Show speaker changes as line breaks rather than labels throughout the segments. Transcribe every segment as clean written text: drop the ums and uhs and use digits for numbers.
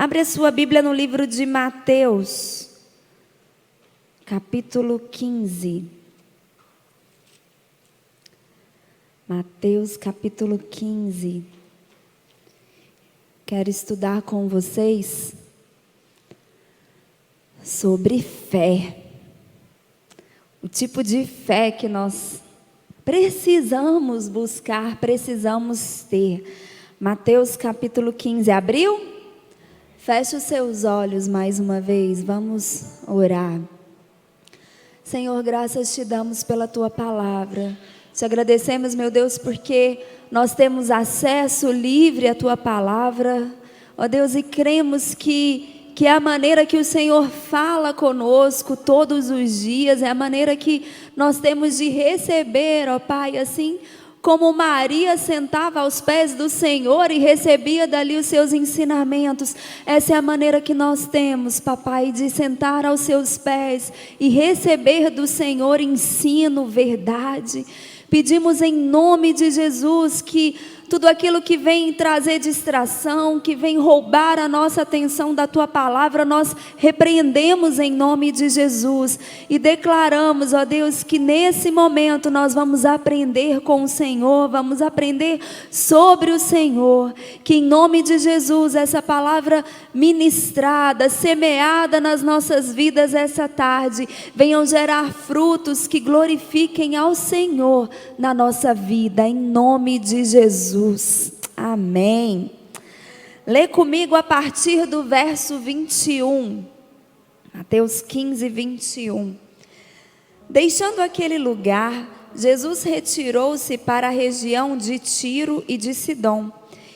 Abre a sua Bíblia no livro de Mateus, capítulo 15. Mateus, capítulo 15. Quero estudar com vocês sobre fé. O tipo de fé que nós precisamos buscar, precisamos ter. Mateus capítulo 15, abriu? Feche os seus olhos mais uma vez, vamos orar. Senhor, graças te damos pela tua palavra. Te agradecemos, meu Deus, porque nós temos acesso livre à tua palavra. Ó Deus, e cremos que é a maneira que o Senhor fala conosco todos os dias, é a maneira que nós temos de receber, ó Pai, assim como Maria sentava aos pés do Senhor e recebia dali os seus ensinamentos. Essa é a maneira que nós temos, papai, de sentar aos seus pés e receber do Senhor ensino, verdade. Pedimos em nome de Jesus que tudo aquilo que vem trazer distração, que vem roubar a nossa atenção da tua palavra, nós repreendemos em nome de Jesus e declaramos, ó Deus, que nesse momento nós vamos aprender com o Senhor, vamos aprender sobre o Senhor, que em nome de Jesus essa palavra ministrada, semeada nas nossas vidas essa tarde, venham gerar frutos que glorifiquem ao Senhor na nossa vida, em nome de Jesus. Amém. Lê comigo a partir do verso 21. Mateus 15, 21. Deixando aquele lugar, Jesus retirou-se para a região de Tiro e de Sidom.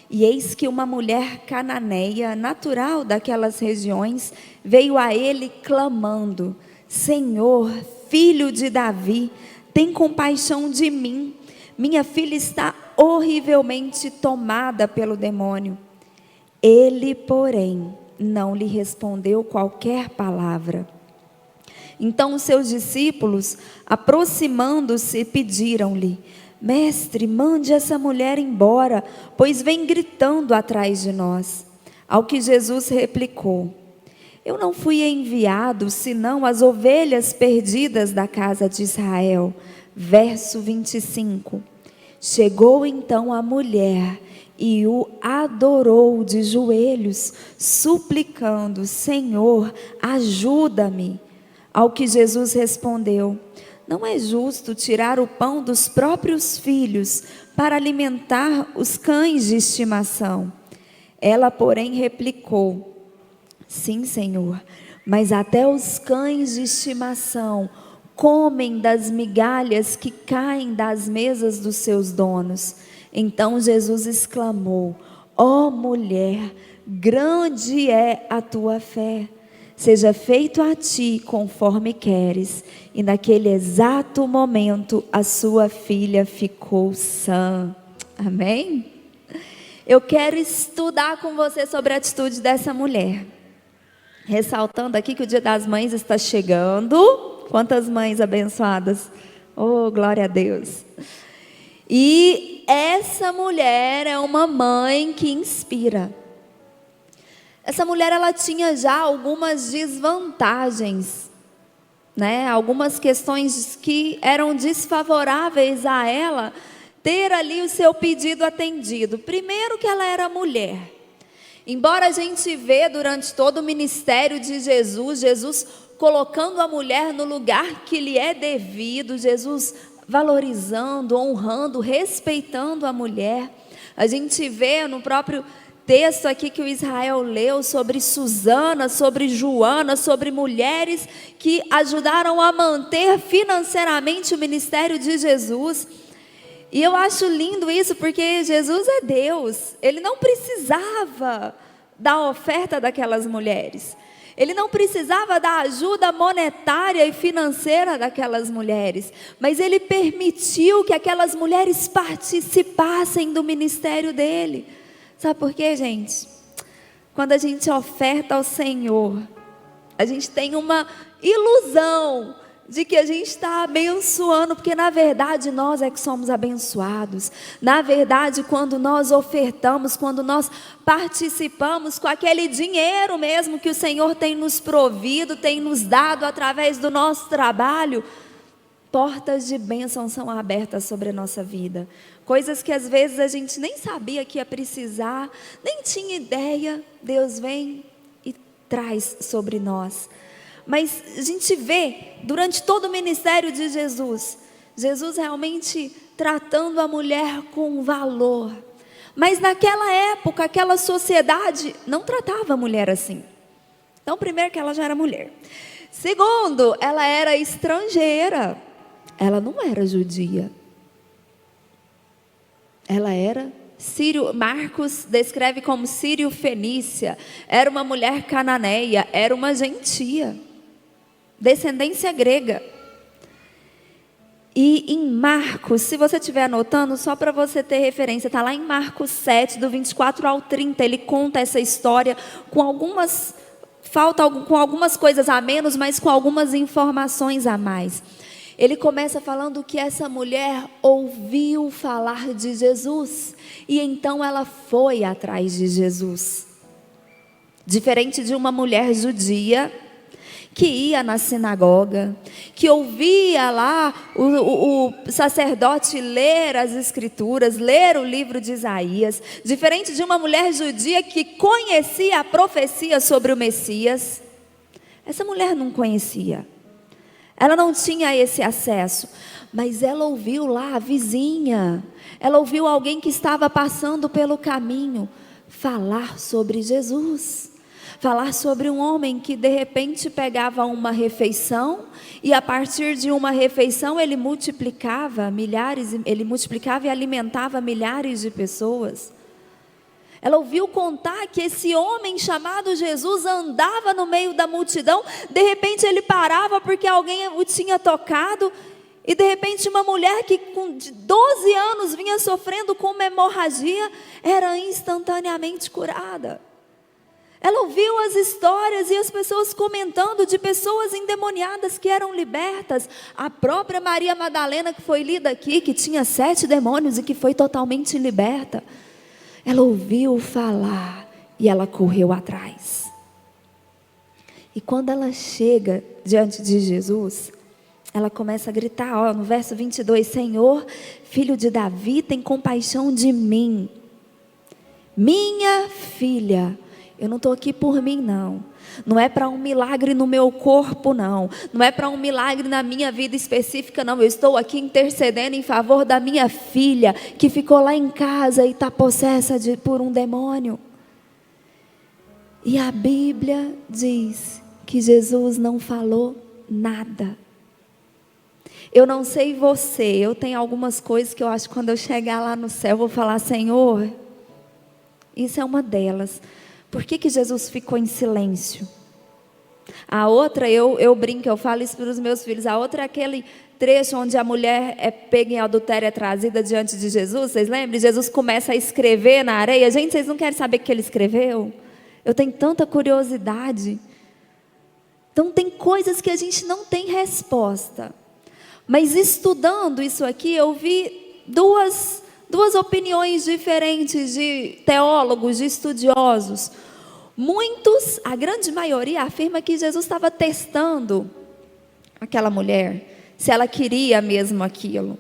E eis que uma mulher cananeia, natural daquelas regiões, veio a ele clamando: Senhor, filho de Davi, tem compaixão de mim. Minha filha está horrivelmente tomada pelo demônio. Ele, porém, não lhe respondeu qualquer palavra. Então os seus discípulos, aproximando-se, pediram-lhe: Mestre, mande essa mulher embora, pois vem gritando atrás de nós. Ao que Jesus replicou: Eu não fui enviado, senão as ovelhas perdidas da casa de Israel. Verso 25. Chegou então a mulher e o adorou de joelhos, suplicando: Senhor, ajuda-me. Ao que Jesus respondeu: Não é justo tirar o pão dos próprios filhos para alimentar os cães de estimação. Ela, porém, replicou: Sim, Senhor, mas até os cães de estimação comem das migalhas que caem das mesas dos seus donos. Então Jesus exclamou: Ó mulher, grande é a tua fé. Seja feito a ti conforme queres. E naquele exato momento a sua filha ficou sã. Amém? Eu quero estudar com você sobre a atitude dessa mulher. Ressaltando aqui que o Dia das Mães está chegando. Quantas mães abençoadas. Oh, glória a Deus. E essa mulher é uma mãe que inspira. Essa mulher, ela tinha já algumas desvantagens, né? Algumas questões que eram desfavoráveis a ela ter ali o seu pedido atendido. Primeiro, que ela era mulher. Embora a gente vê durante todo o ministério de Jesus colocando a mulher no lugar que lhe é devido, Jesus valorizando, honrando, respeitando a mulher. A gente vê no próprio texto aqui que o Israel leu sobre Susana, sobre Joana, sobre mulheres que ajudaram a manter financeiramente o ministério de Jesus. E eu acho lindo isso, porque Jesus é Deus. Ele não precisava da oferta daquelas mulheres. Ele não precisava da ajuda monetária e financeira daquelas mulheres, mas ele permitiu que aquelas mulheres participassem do ministério dele. Sabe por quê, gente? Quando a gente oferta ao Senhor, a gente tem uma ilusão de que a gente está abençoando, porque na verdade nós é que somos abençoados. Na verdade, quando nós ofertamos, quando nós participamos com aquele dinheiro mesmo que o Senhor tem nos provido, tem nos dado através do nosso trabalho, portas de bênção são abertas sobre a nossa vida. Coisas que às vezes a gente nem sabia que ia precisar, nem tinha ideia, Deus vem e traz sobre nós. Mas a gente vê, durante todo o ministério de Jesus, Jesus realmente tratando a mulher com valor. Mas naquela época, aquela sociedade não tratava a mulher assim. Então, primeiro que ela já era mulher. Segundo, ela era estrangeira. Ela não era judia. Ela era sírio. Marcos descreve como sírio-fenícia. Era uma mulher cananeia, era uma gentia. Descendência grega. E em Marcos, se você estiver anotando, só para você ter referência, está lá em Marcos 7, do 24 ao 30, ele conta essa história com algumas coisas a menos, mas com algumas informações a mais. Ele começa falando que essa mulher ouviu falar de Jesus, e então ela foi atrás de Jesus. Diferente de uma mulher judia, que ia na sinagoga, que ouvia lá o sacerdote ler as escrituras, ler o livro de Isaías. Diferente de uma mulher judia que conhecia a profecia sobre o Messias. Essa mulher não conhecia. Ela não tinha esse acesso. Mas ela ouviu lá a vizinha. Ela ouviu alguém que estava passando pelo caminho falar sobre Jesus. Falar sobre um homem que de repente pegava uma refeição e a partir de uma refeição ele multiplicava e alimentava milhares de pessoas. Ela ouviu contar que esse homem chamado Jesus andava no meio da multidão, de repente ele parava porque alguém o tinha tocado, e de repente uma mulher que com 12 anos vinha sofrendo com uma hemorragia, era instantaneamente curada. Ela ouviu as histórias e as pessoas comentando de pessoas endemoniadas que eram libertas. A própria Maria Madalena, que foi lida aqui, que tinha 7 demônios e que foi totalmente liberta. Ela ouviu falar e ela correu atrás. E quando ela chega diante de Jesus, ela começa a gritar, no verso 22, Senhor, filho de Davi, tem compaixão de mim. Minha filha. Eu não estou aqui por mim, não. Não é para um milagre no meu corpo, não. Não é para um milagre na minha vida específica, não. Eu estou aqui intercedendo em favor da minha filha, que ficou lá em casa e está possessa por um demônio. E a Bíblia diz que Jesus não falou nada. Eu não sei você, eu tenho algumas coisas que eu acho que quando eu chegar lá no céu, eu vou falar, Senhor, isso é uma delas. Por que Jesus ficou em silêncio? A outra, eu brinco, eu falo isso para os meus filhos. A outra é aquele trecho onde a mulher é pega em adultério, é trazida diante de Jesus. Vocês lembram? Jesus começa a escrever na areia. Gente, vocês não querem saber o que ele escreveu? Eu tenho tanta curiosidade. Então tem coisas que a gente não tem resposta. Mas estudando isso aqui, eu vi duas opiniões diferentes de teólogos, de estudiosos. Muitos, a grande maioria, afirma que Jesus estava testando aquela mulher, se ela queria mesmo aquilo.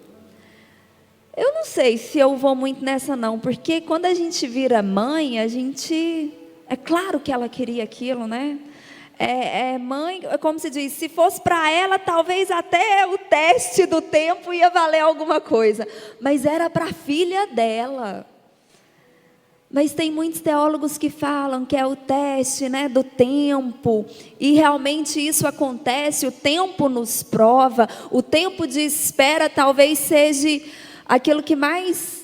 Eu não sei se eu vou muito nessa não, porque quando a gente vira mãe, é claro que ela queria aquilo, né? Mãe, como se diz, se fosse para ela, talvez até o teste do tempo ia valer alguma coisa. Mas era para a filha dela. Mas tem muitos teólogos que falam que é o teste, né, do tempo. E realmente isso acontece, o tempo nos prova. O tempo de espera talvez seja aquilo que mais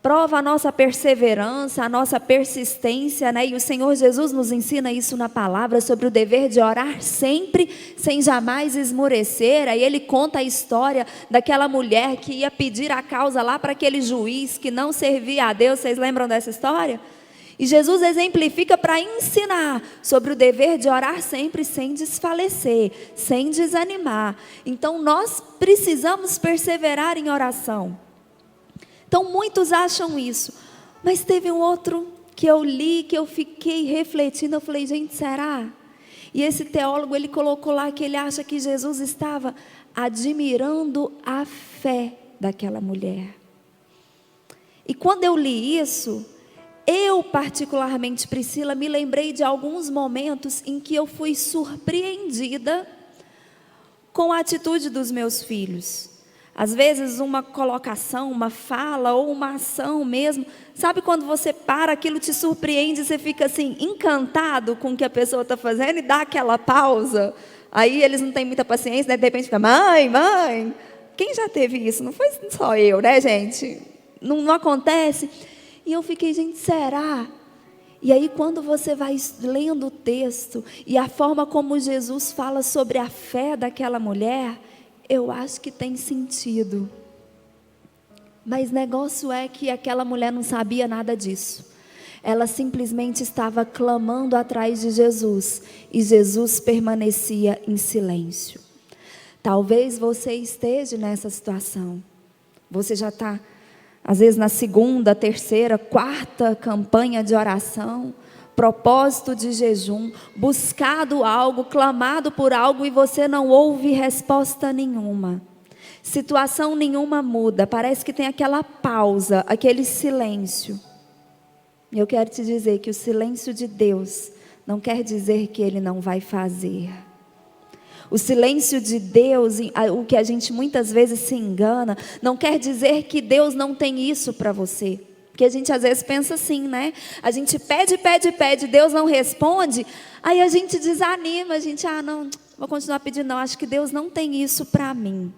prova a nossa perseverança, a nossa persistência, né? E o Senhor Jesus nos ensina isso na palavra, sobre o dever de orar sempre, sem jamais esmorecer. Aí ele conta a história daquela mulher que ia pedir a causa lá para aquele juiz que não servia a Deus. Vocês lembram dessa história? E Jesus exemplifica para ensinar sobre o dever de orar sempre sem desfalecer, sem desanimar. Então nós precisamos perseverar em oração. Então muitos acham isso, mas teve um outro que eu li, que eu fiquei refletindo, eu falei, gente, será? E esse teólogo, ele colocou lá que ele acha que Jesus estava admirando a fé daquela mulher. E quando eu li isso, eu particularmente, Priscila, me lembrei de alguns momentos em que eu fui surpreendida com a atitude dos meus filhos. Às vezes uma colocação, uma fala ou uma ação mesmo, sabe quando você para, aquilo te surpreende, você fica assim, encantado com o que a pessoa está fazendo e dá aquela pausa. Aí eles não têm muita paciência, né? De repente fica, mãe, quem já teve isso? Não foi só eu, né, gente? Não acontece. E eu fiquei, gente, será? E aí quando você vai lendo o texto e a forma como Jesus fala sobre a fé daquela mulher, eu acho que tem sentido. Mas negócio é que aquela mulher não sabia nada disso. Ela simplesmente estava clamando atrás de Jesus. E Jesus permanecia em silêncio. Talvez você esteja nessa situação. Você já está, às vezes, na segunda, terceira, quarta campanha de oração, propósito de jejum, buscado algo, clamado por algo e você não ouve resposta nenhuma. Situação nenhuma muda, parece que tem aquela pausa, aquele silêncio. E eu quero te dizer que o silêncio de Deus não quer dizer que Ele não vai fazer. O silêncio de Deus, o que a gente muitas vezes se engana, não quer dizer que Deus não tem isso para você. Porque a gente às vezes pensa assim, né? A gente pede, Deus não responde, aí a gente desanima, a gente, não, vou continuar pedindo, não, acho que Deus não tem isso para mim.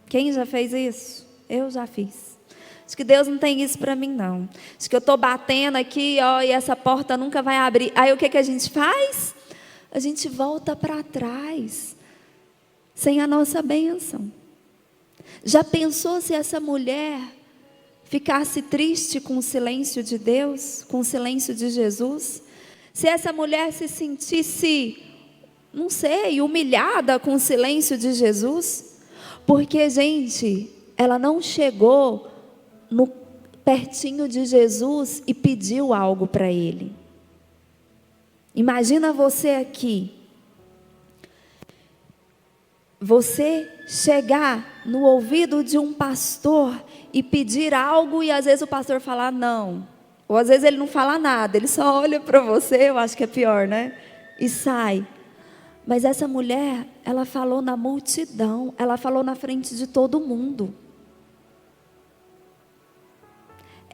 Quem já fez isso? Eu já fiz. Acho que Deus não tem isso para mim, não. Acho que eu estou batendo aqui, e essa porta nunca vai abrir. Aí o que a gente faz? A gente volta para trás, sem a nossa bênção. Já pensou se essa mulher ficasse triste com o silêncio de Deus, com o silêncio de Jesus? Se essa mulher se sentisse, não sei, humilhada com o silêncio de Jesus? Porque, gente, ela não chegou pertinho de Jesus e pediu algo para Ele. Imagina você aqui, você chegar no ouvido de um pastor e pedir algo e às vezes o pastor falar não, ou às vezes ele não fala nada, ele só olha para você, eu acho que é pior, né? E sai. Mas essa mulher, ela falou na multidão, ela falou na frente de todo mundo.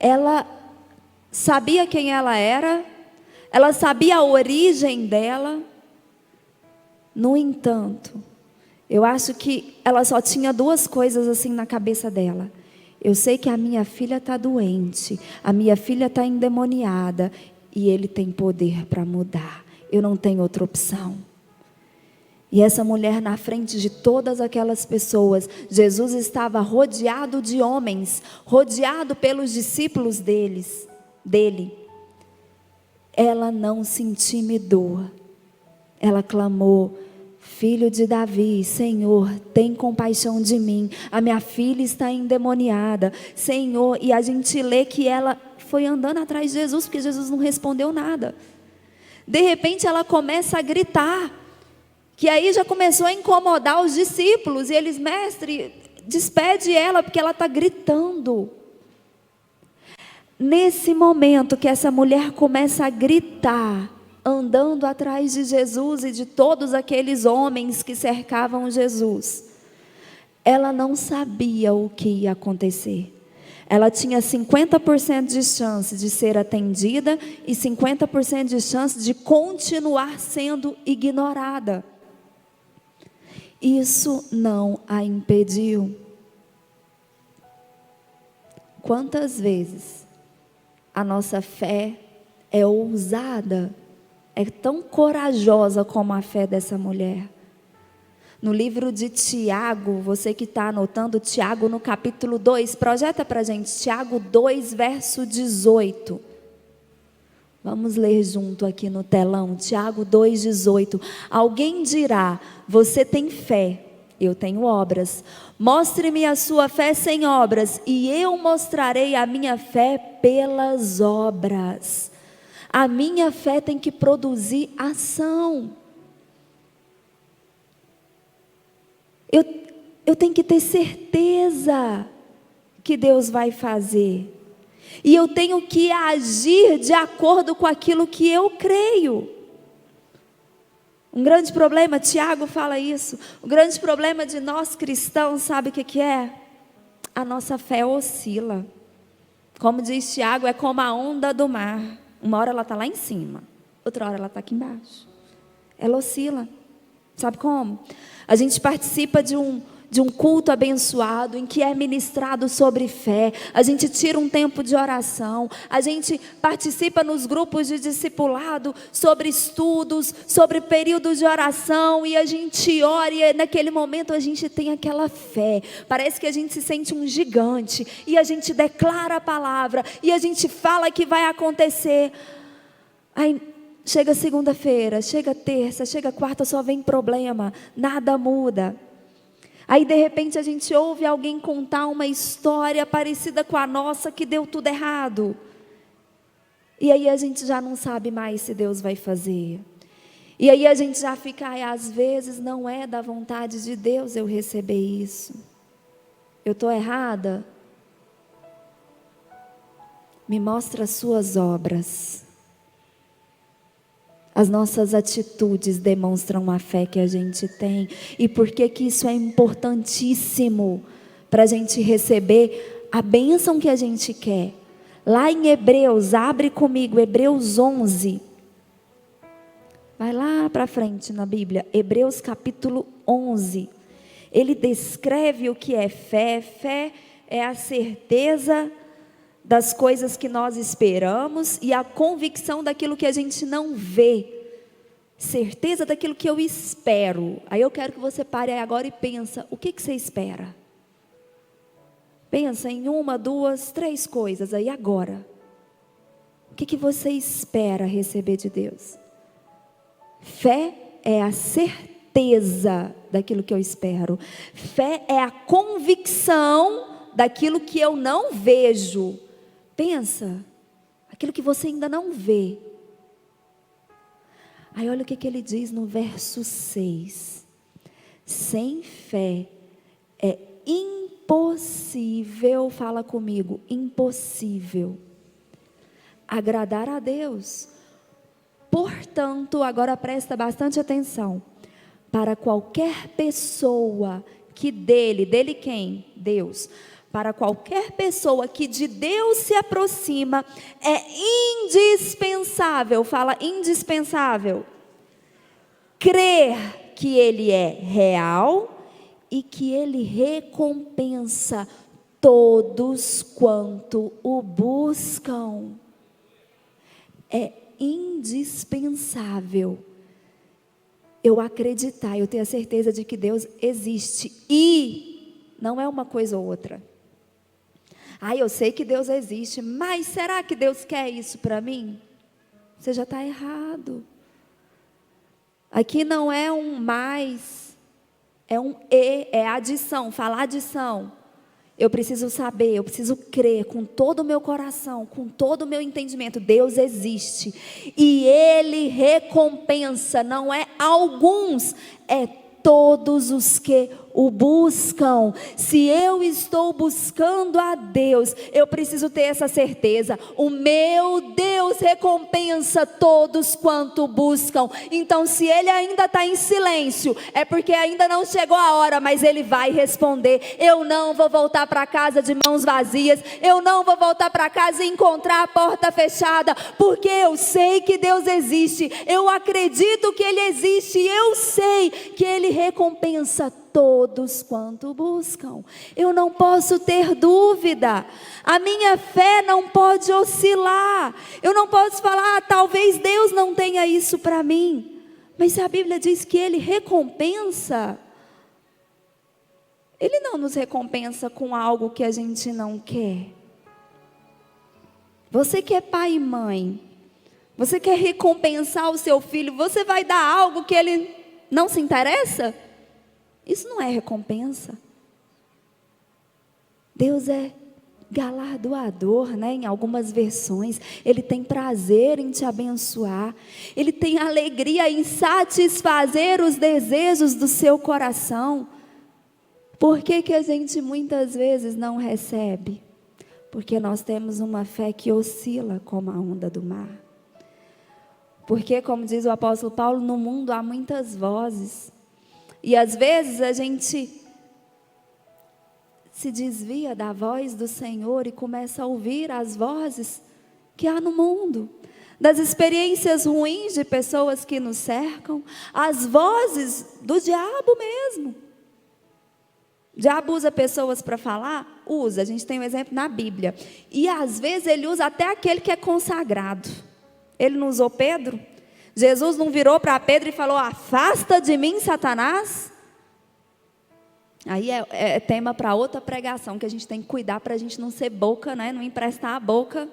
Ela sabia quem ela era, ela sabia a origem dela. No entanto, eu acho que ela só tinha duas coisas assim na cabeça dela. Eu sei que a minha filha está doente, a minha filha está endemoniada, e Ele tem poder para mudar. Eu não tenho outra opção. E essa mulher, na frente de todas aquelas pessoas, Jesus estava rodeado de homens, rodeado pelos discípulos dele. Ela não se intimidou. Ela clamou: Filho de Davi, Senhor, tem compaixão de mim. A minha filha está endemoniada, Senhor. E a gente lê que ela foi andando atrás de Jesus, porque Jesus não respondeu nada. De repente ela começa a gritar, que aí já começou a incomodar os discípulos. E eles, mestre, despede ela, porque ela está gritando. Nesse momento que essa mulher começa a gritar, andando atrás de Jesus e de todos aqueles homens que cercavam Jesus, ela não sabia o que ia acontecer. Ela tinha 50% de chance de ser atendida e 50% de chance de continuar sendo ignorada. Isso não a impediu. Quantas vezes a nossa fé é ousada, é tão corajosa como a fé dessa mulher? No livro de Tiago, você que está anotando, Tiago no capítulo 2, projeta para a gente, Tiago 2, verso 18. Vamos ler junto aqui no telão, Tiago 2,18. Alguém dirá: você tem fé, eu tenho obras. Mostre-me a sua fé sem obras, e eu mostrarei a minha fé pelas obras. A minha fé tem que produzir ação. Eu tenho que ter certeza que Deus vai fazer. E eu tenho que agir de acordo com aquilo que eu creio. Um grande problema, Tiago fala isso, o grande problema de nós cristãos, sabe o que é? A nossa fé oscila. Como diz Tiago, é como a onda do mar. Uma hora ela está lá em cima, outra hora ela está aqui embaixo. Ela oscila. Sabe como? A gente participa de um culto abençoado, em que é ministrado sobre fé, a gente tira um tempo de oração, a gente participa nos grupos de discipulado, sobre estudos, sobre períodos de oração, e a gente ora, e naquele momento a gente tem aquela fé, parece que a gente se sente um gigante, e a gente declara a palavra, e a gente fala que vai acontecer. Aí chega segunda-feira, chega terça, chega quarta, só vem problema, nada muda. Aí de repente a gente ouve alguém contar uma história parecida com a nossa, que deu tudo errado. E aí a gente já não sabe mais se Deus vai fazer. E aí a gente já fica, às vezes não é da vontade de Deus eu receber isso. Eu estou errada? Me mostra as suas obras. As nossas atitudes demonstram a fé que a gente tem. E por que que isso é importantíssimo para a gente receber a bênção que a gente quer? Lá em Hebreus, abre comigo, Hebreus 11. Vai lá para frente na Bíblia, Hebreus capítulo 11. Ele descreve o que é fé. Fé é a certeza das coisas que nós esperamos e a convicção daquilo que a gente não vê. Certeza daquilo que eu espero. Aí eu quero que você pare agora e pensa, o que você espera? Pensa em 1, 2, 3 coisas aí agora. O que você espera receber de Deus? Fé é a certeza daquilo que eu espero. Fé é a convicção daquilo que eu não vejo. Pensa, aquilo que você ainda não vê. Aí olha o que ele diz no verso 6. Sem fé é impossível, fala comigo, impossível agradar a Deus. Portanto, agora presta bastante atenção. Para qualquer pessoa que dele quem? Deus. Para qualquer pessoa que de Deus se aproxima, é indispensável, fala indispensável, crer que Ele é real e que Ele recompensa todos quanto o buscam. É indispensável eu acreditar, eu ter a certeza de que Deus existe e não é uma coisa ou outra. Eu sei que Deus existe, mas será que Deus quer isso para mim? Você já está errado. Aqui não é um mais, é um e, é adição, fala adição. Eu preciso saber, eu preciso crer com todo o meu coração, com todo o meu entendimento, Deus existe. E Ele recompensa, não é alguns, é todos os que o buscam. Se eu estou buscando a Deus, eu preciso ter essa certeza, o meu Deus recompensa todos quanto buscam. Então se Ele ainda está em silêncio, é porque ainda não chegou a hora, mas Ele vai responder. Eu não vou voltar para casa de mãos vazias, eu não vou voltar para casa e encontrar a porta fechada, porque eu sei que Deus existe, eu acredito que Ele existe, eu sei que Ele recompensa todos quanto buscam. Eu não posso ter dúvida, a minha fé não pode oscilar, eu não posso falar, talvez Deus não tenha isso para mim, mas se a Bíblia diz que Ele recompensa, Ele não nos recompensa com algo que a gente não quer. Você que é pai e mãe, Você quer recompensar o seu filho, você vai dar algo que ele não se interessa? Isso não é recompensa. Deus é galardoador, né? Em algumas versões, Ele tem prazer em te abençoar, Ele tem alegria em satisfazer os desejos do seu coração. Por que que a gente muitas vezes não recebe? Porque nós temos uma fé que oscila como a onda do mar. Porque, como diz o apóstolo Paulo, no mundo há muitas vozes. E às vezes a gente se desvia da voz do Senhor e começa a ouvir as vozes que há no mundo. Das experiências ruins de pessoas que nos cercam, as vozes do diabo mesmo. O diabo usa pessoas para falar? Usa, a gente tem um exemplo na Bíblia. E às vezes ele usa até aquele que é consagrado. Ele não usou Pedro? Jesus não virou para Pedro e falou: afasta de mim, Satanás? Aí é tema para outra pregação, que a gente tem que cuidar para a gente não ser boca, né? Não emprestar a boca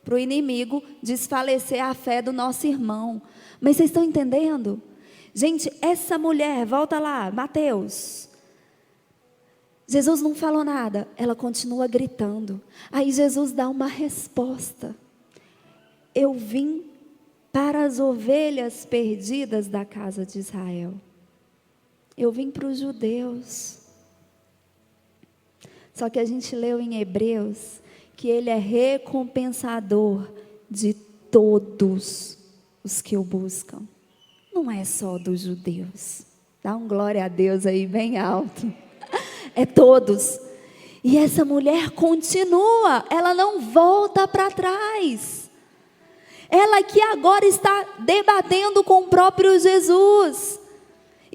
para o inimigo desfalecer a fé do nosso irmão. Mas vocês estão entendendo? Gente, essa mulher, volta lá, Mateus. Jesus não falou nada, ela continua gritando. Aí Jesus dá uma resposta: eu vim para as ovelhas perdidas da casa de Israel. Eu vim para os judeus. Só que a gente leu em Hebreus que Ele é recompensador de todos os que o buscam. Não é só dos judeus. Dá um glória a Deus aí bem alto. É todos. E essa mulher continua, ela não volta para trás. Ela que agora está debatendo com o próprio Jesus.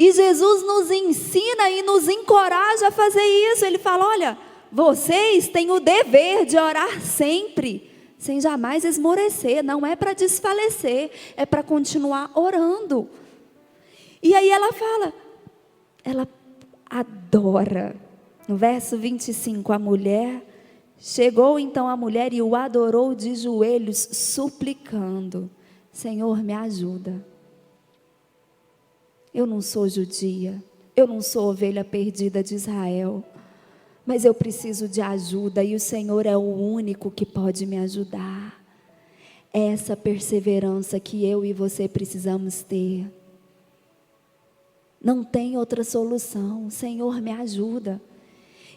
E Jesus nos ensina e nos encoraja a fazer isso. Ele fala: olha, vocês têm o dever de orar sempre, sem jamais esmorecer. Não é para desfalecer, é para continuar orando. E aí ela fala, ela adora. No verso 25, chegou então a mulher e o adorou de joelhos, suplicando: Senhor, me ajuda. Eu não sou judia, eu não sou ovelha perdida de Israel, mas eu preciso de ajuda e o Senhor é o único que pode me ajudar. É essa perseverança que eu e você precisamos ter. Não tem outra solução. Senhor, me ajuda.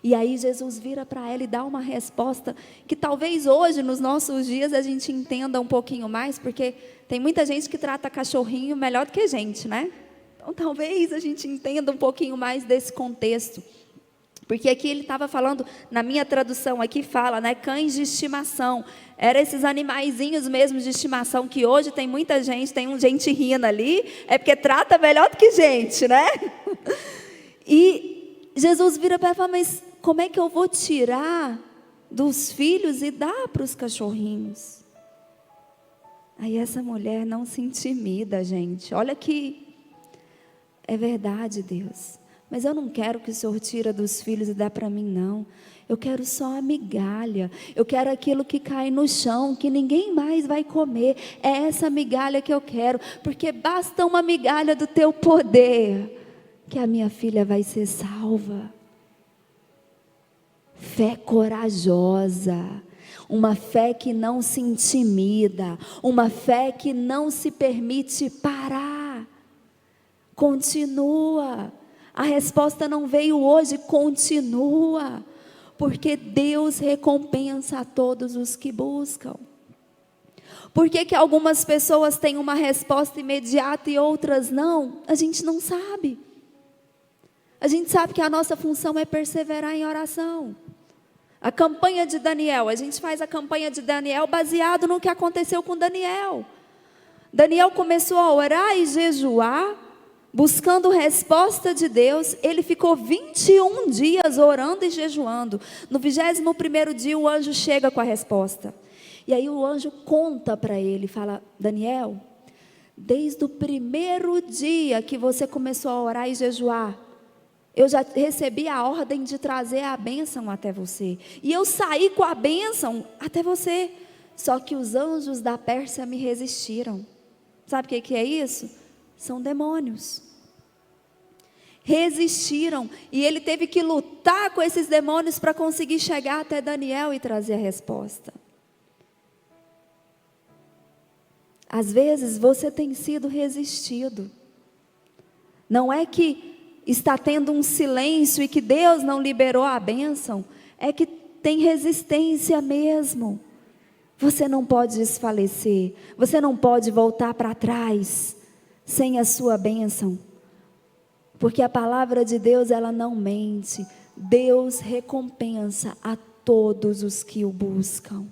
E aí Jesus vira para ela e dá uma resposta que talvez hoje, nos nossos dias, a gente entenda um pouquinho mais, porque tem muita gente que trata cachorrinho melhor do que gente, né? Então talvez a gente entenda um pouquinho mais desse contexto. Porque aqui ele estava falando, na minha tradução aqui fala, né, cães de estimação. Eram esses animaizinhos mesmo de estimação, que hoje tem muita gente, tem gente rindo ali, é porque trata melhor do que gente, né? E Jesus vira para ela e fala: mas como é que eu vou tirar dos filhos e dar para os cachorrinhos? Aí essa mulher não se intimida, gente. Olha que é verdade, Deus. Mas eu não quero que o Senhor tira dos filhos e dá para mim, não. Eu quero só a migalha. Eu quero aquilo que cai no chão, que ninguém mais vai comer. É essa migalha que eu quero. Porque basta uma migalha do teu poder, que a minha filha vai ser salva. Fé corajosa. Uma fé que não se intimida. Uma fé que não se permite parar. Continua. A resposta não veio hoje, continua, porque Deus recompensa a todos os que buscam. Por que algumas pessoas têm uma resposta imediata e outras não? A gente não sabe. A gente sabe que a nossa função é perseverar em oração. A campanha de Daniel, a gente faz a campanha de Daniel baseado no que aconteceu com Daniel. Daniel começou a orar e jejuar, buscando resposta de Deus. Ele ficou 21 dias orando e jejuando. No 21º dia o anjo chega com a resposta. E aí o anjo conta para ele, fala: Daniel, desde o primeiro dia que você começou a orar e jejuar, eu já recebi a ordem de trazer a bênção até você. E eu saí com a bênção até você. só que os anjos da Pérsia me resistiram. Sabe o que é isso? São demônios. Resistiram, e ele teve que lutar com esses demônios para conseguir chegar até Daniel e trazer a resposta. Às vezes você tem sido resistido. Não é que está tendo um silêncio e que Deus não liberou a bênção, é que tem resistência mesmo. Você não pode desfalecer, você não pode voltar para trás sem a sua bênção. Porque a palavra de Deus, ela não mente. Deus recompensa a todos os que o buscam.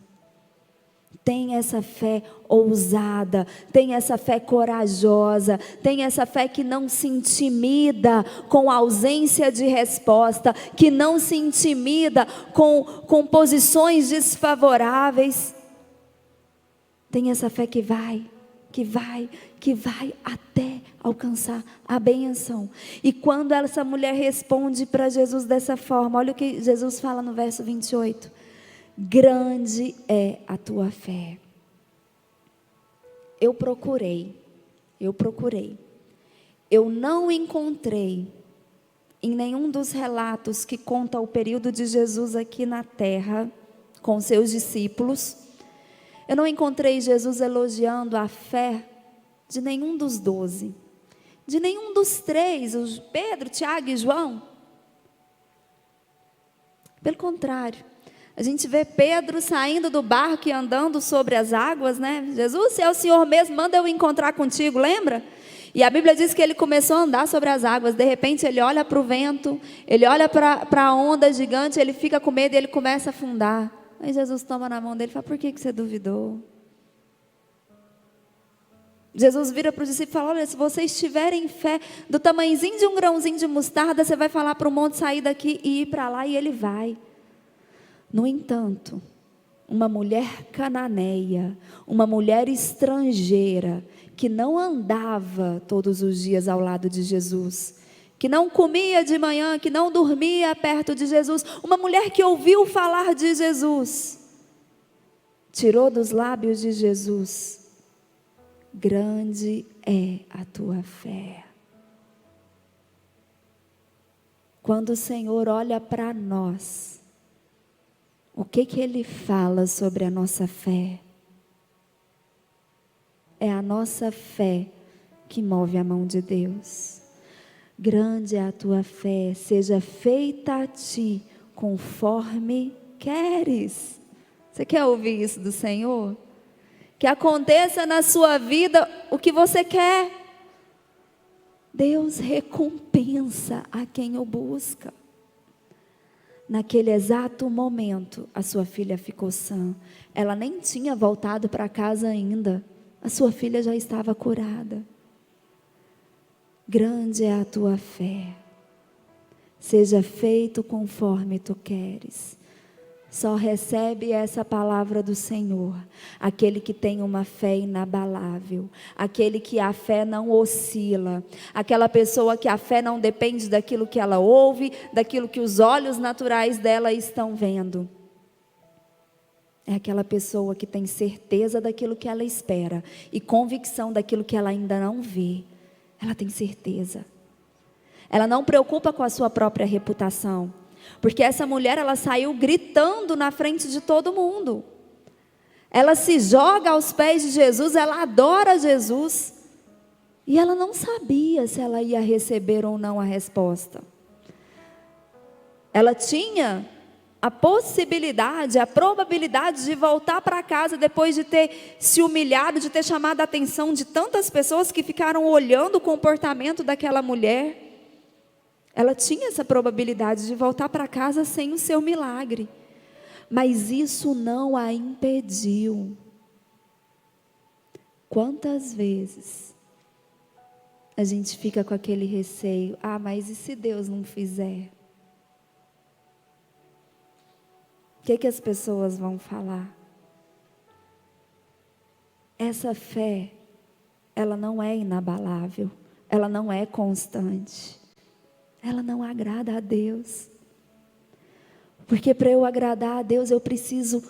Tem essa fé ousada, tem essa fé corajosa, tem essa fé que não se intimida com a ausência de resposta, que não se intimida com posições desfavoráveis. Tem essa fé que vai até alcançar a bênção. E quando essa mulher responde para Jesus dessa forma, olha o que Jesus fala no verso 28. Grande é a tua fé. Eu procurei. Eu não encontrei em nenhum dos relatos que conta o período de Jesus aqui na terra, com seus discípulos, eu não encontrei Jesus elogiando a fé de nenhum dos 12, de nenhum dos 3, os Pedro, Tiago e João. Pelo contrário, a gente vê Pedro saindo do barco e andando sobre as águas, né? Jesus, se é o Senhor mesmo, manda eu encontrar contigo, lembra? E a Bíblia diz que ele começou a andar sobre as águas. De repente ele olha para o vento, ele olha para a onda gigante, ele fica com medo e ele começa a afundar. Aí Jesus toma na mão dele e fala, por que você duvidou? Jesus vira para os discípulos e fala, olha, se vocês tiverem fé do tamanhozinho de um grãozinho de mostarda, você vai falar para o monte sair daqui e ir para lá, e ele vai. No entanto, uma mulher cananeia, uma mulher estrangeira, que não andava todos os dias ao lado de Jesus, que não comia de manhã, que não dormia perto de Jesus, uma mulher que ouviu falar de Jesus, tirou dos lábios de Jesus, grande é a tua fé. Quando o Senhor olha para nós, o que Ele fala sobre a nossa fé? É a nossa fé que move a mão de Deus. Grande é a tua fé, seja feita a ti conforme queres. Você quer ouvir isso do Senhor? Que aconteça na sua vida o que você quer. Deus recompensa a quem o busca. Naquele exato momento, a sua filha ficou sã. Ela nem tinha voltado para casa ainda. A sua filha já estava curada. Grande é a tua fé. Seja feito conforme tu queres. Só recebe essa palavra do Senhor aquele que tem uma fé inabalável, aquele que a fé não oscila, aquela pessoa que a fé não depende daquilo que ela ouve, daquilo que os olhos naturais dela estão vendo. É aquela pessoa que tem certeza daquilo que ela espera e convicção daquilo que ela ainda não vê. Ela tem certeza. Ela não preocupa com a sua própria reputação. Porque essa mulher, ela saiu gritando na frente de todo mundo. Ela se joga aos pés de Jesus, ela adora Jesus. E ela não sabia se ela ia receber ou não a resposta. Ela tinha a possibilidade, a probabilidade de voltar para casa depois de ter se humilhado, de ter chamado a atenção de tantas pessoas que ficaram olhando o comportamento daquela mulher. Ela tinha essa probabilidade de voltar para casa sem o seu milagre. Mas isso não a impediu. Quantas vezes a gente fica com aquele receio? Ah, mas e se Deus não fizer? O que as pessoas vão falar? Essa fé, ela não é inabalável, ela não é constante. Ela não agrada a Deus. Porque para eu agradar a Deus, eu preciso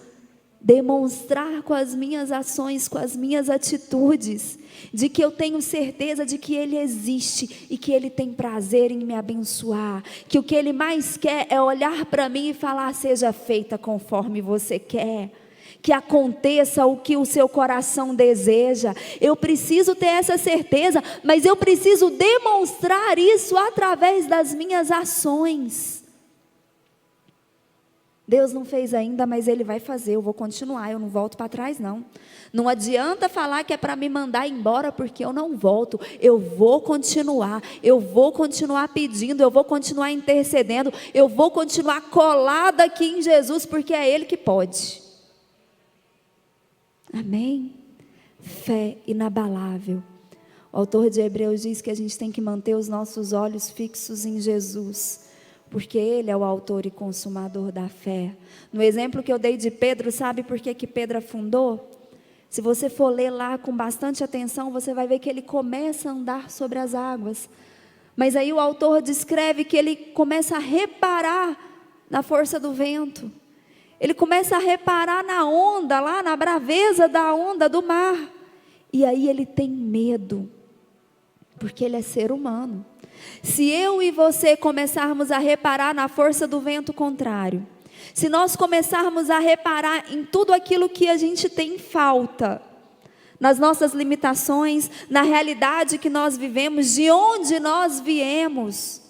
demonstrar com as minhas ações, com as minhas atitudes, de que eu tenho certeza de que Ele existe e que Ele tem prazer em me abençoar, que o que Ele mais quer é olhar para mim e falar: seja feita conforme você quer, que aconteça o que o seu coração deseja. Eu preciso ter essa certeza, mas eu preciso demonstrar isso através das minhas ações. Deus não fez ainda, mas Ele vai fazer, eu vou continuar, eu não volto para trás não. Não adianta falar que é para me mandar embora, porque eu não volto, eu vou continuar pedindo, eu vou continuar intercedendo, eu vou continuar colada aqui em Jesus, porque é Ele que pode. Amém? Fé inabalável. O autor de Hebreus diz que a gente tem que manter os nossos olhos fixos em Jesus, porque Ele é o autor e consumador da fé. No exemplo que eu dei de Pedro, sabe por que Pedro afundou? Se você for ler lá com bastante atenção, você vai ver que ele começa a andar sobre as águas. Mas aí o autor descreve que ele começa a reparar na força do vento. Ele começa a reparar na onda, lá na braveza da onda do mar. E aí ele tem medo, porque ele é ser humano. Se eu e você começarmos a reparar na força do vento contrário, se nós começarmos a reparar em tudo aquilo que a gente tem falta, nas nossas limitações, na realidade que nós vivemos, de onde nós viemos.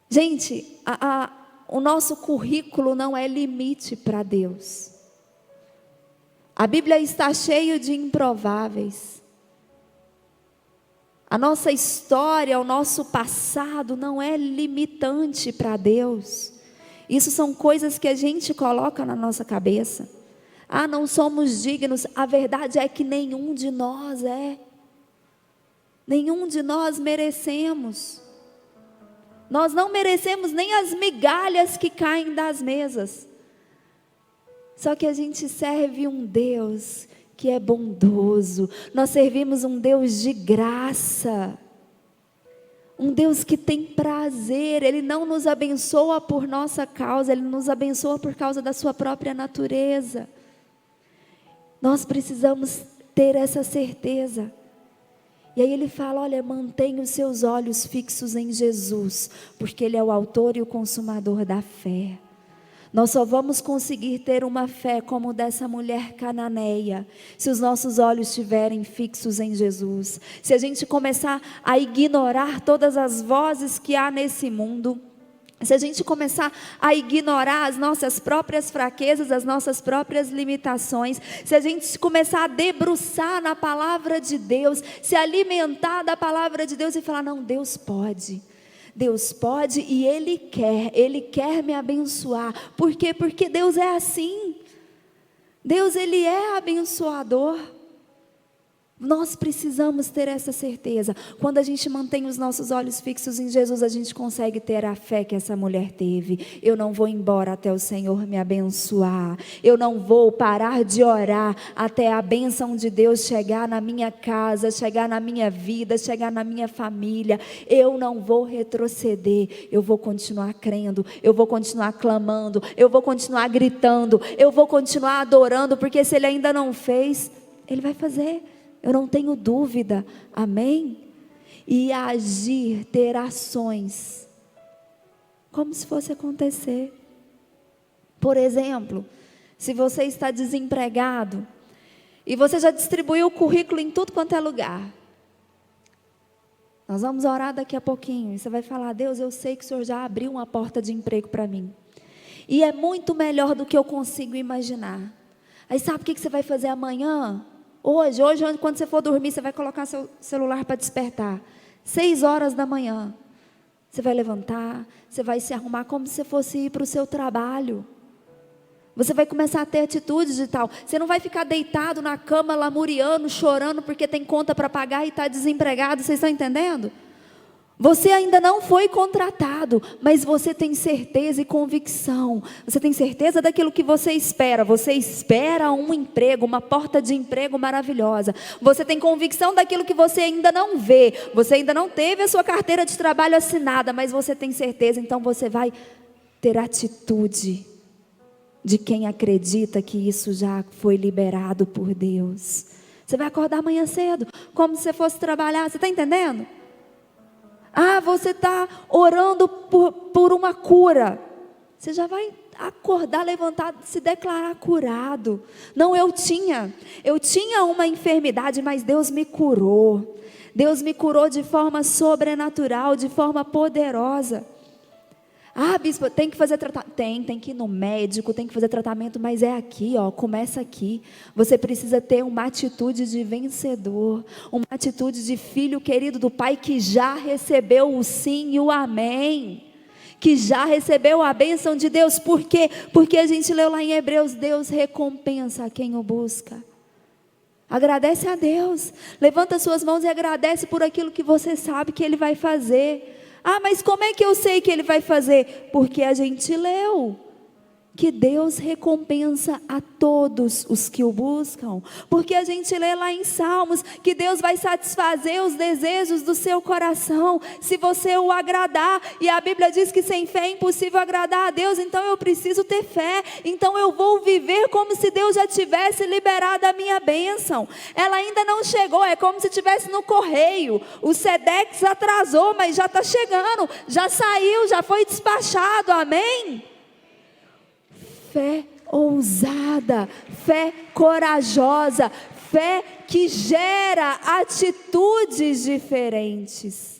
Gente, o nosso currículo não é limite para Deus. A Bíblia está cheia de improváveis. A nossa história, o nosso passado não é limitante para Deus. Isso são coisas que a gente coloca na nossa cabeça. Ah, não somos dignos. A verdade é que nenhum de nós é. Nenhum de nós merecemos. Nós não merecemos nem as migalhas que caem das mesas. Só que a gente serve um Deus que é bondoso. Nós servimos um Deus de graça, um Deus que tem prazer. Ele não nos abençoa por nossa causa, Ele nos abençoa por causa da sua própria natureza. Nós precisamos ter essa certeza. E aí ele fala: olha, mantenha os seus olhos fixos em Jesus, porque Ele é o autor e o consumador da fé. Nós só vamos conseguir ter uma fé como dessa mulher cananeia, se os nossos olhos estiverem fixos em Jesus. Se a gente começar a ignorar todas as vozes que há nesse mundo, se a gente começar a ignorar as nossas próprias fraquezas, as nossas próprias limitações, se a gente começar a debruçar na palavra de Deus, se alimentar da palavra de Deus e falar: não, Deus pode e Ele quer me abençoar. Por quê? Porque Deus é assim. Deus, Ele é abençoador. Nós precisamos ter essa certeza. Quando a gente mantém os nossos olhos fixos em Jesus, a gente consegue ter a fé que essa mulher teve. Eu não vou embora até o Senhor me abençoar. Eu não vou parar de orar até a bênção de Deus chegar na minha casa, chegar na minha vida, chegar na minha família. Eu não vou retroceder. Eu vou continuar crendo. Eu vou continuar clamando. Eu vou continuar gritando. Eu vou continuar adorando, porque se Ele ainda não fez, Ele vai fazer. Eu não tenho dúvida, amém? E agir, ter ações, como se fosse acontecer. Por exemplo, se você está desempregado, e você já distribuiu o currículo em tudo quanto é lugar. Nós vamos orar daqui a pouquinho, e você vai falar: Deus, eu sei que o Senhor já abriu uma porta de emprego para mim. E é muito melhor do que eu consigo imaginar. Aí sabe o que você vai fazer amanhã? Hoje, quando você for dormir, você vai colocar seu celular para despertar. 6 horas da manhã. Você vai levantar, você vai se arrumar como se fosse ir para o seu trabalho. Você vai começar a ter atitudes de tal. Você não vai ficar deitado na cama, lamuriando, chorando porque tem conta para pagar e está desempregado. Vocês estão entendendo? Você ainda não foi contratado, mas você tem certeza e convicção. Você tem certeza daquilo que você espera. Você espera um emprego, uma porta de emprego maravilhosa. Você tem convicção daquilo que você ainda não vê. Você ainda não teve a sua carteira de trabalho assinada, mas você tem certeza. Então você vai ter atitude. de quem acredita que isso já foi liberado por Deus. Você vai acordar amanhã cedo, como se você fosse trabalhar, você está entendendo? Você está orando por uma cura, você já vai acordar, levantar, se declarar curado. Não, eu tinha uma enfermidade, mas Deus me curou. Deus me curou de forma sobrenatural, de forma poderosa. Bispo, tem que fazer tratamento? Tem que ir no médico, tem que fazer tratamento, mas é aqui, começa aqui. Você precisa ter uma atitude de vencedor, uma atitude de filho querido do Pai, que já recebeu o sim e o amém, que já recebeu a bênção de Deus. Por quê? Porque a gente leu lá em Hebreus, Deus recompensa a quem o busca. Agradece a Deus, levanta suas mãos e agradece por aquilo que você sabe que Ele vai fazer. Mas como é que eu sei que Ele vai fazer? Porque a gente leu que Deus recompensa a todos os que o buscam. Porque a gente lê lá em Salmos que Deus vai satisfazer os desejos do seu coração, se você o agradar. E a Bíblia diz que sem fé é impossível agradar a Deus. Então eu preciso ter fé. Então eu vou viver como se Deus já tivesse liberado a minha bênção. Ela ainda não chegou, é como se estivesse no correio. O Sedex atrasou, mas já está chegando, já saiu, já foi despachado, amém? Fé ousada, fé corajosa, fé que gera atitudes diferentes.